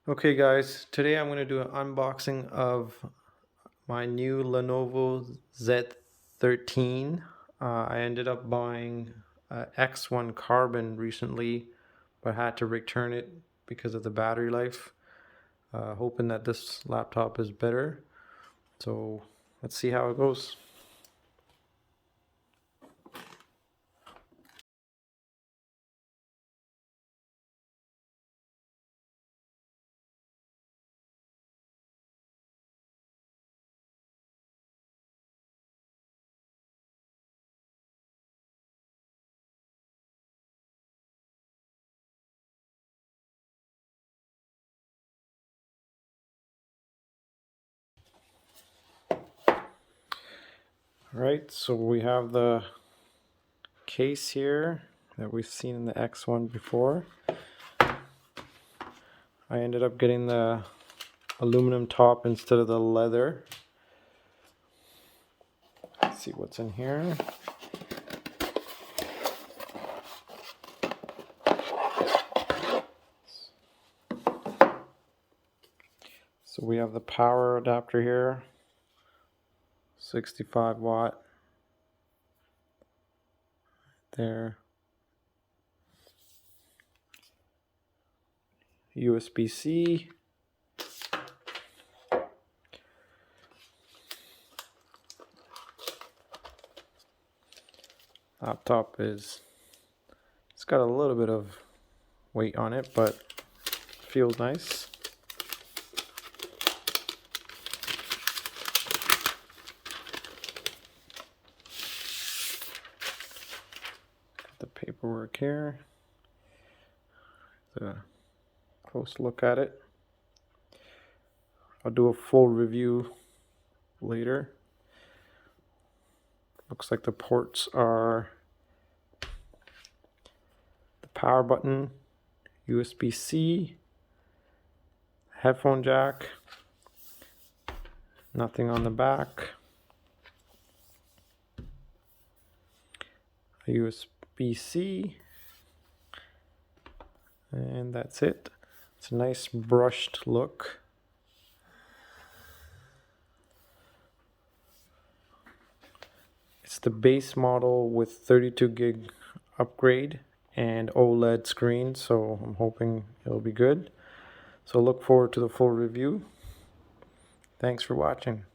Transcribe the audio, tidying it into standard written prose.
Okay guys, today I'm going to do an unboxing of my new Lenovo Z13. I ended up buying X1 Carbon recently, but had to return it because of the battery life. Hoping that this laptop is better. So let's see how it goes. Alright, so we have the case here that we've seen in the X1 before. I ended up getting the aluminum top instead of the leather. Let's see what's in here. So we have the power adapter here, 65 watt there. USB-C. Laptop it's got a little bit of weight on it, but feels nice. Got the paperwork here. A close look at it. I'll do a full review later. Looks like the ports are the power button, USB-C, headphone jack, nothing on the back, a USB-C, and that's it. It's a nice brushed look. It's the base model with 32 gig upgrade and OLED screen, so I'm hoping it'll be good. So look forward to the full review. Thanks for watching.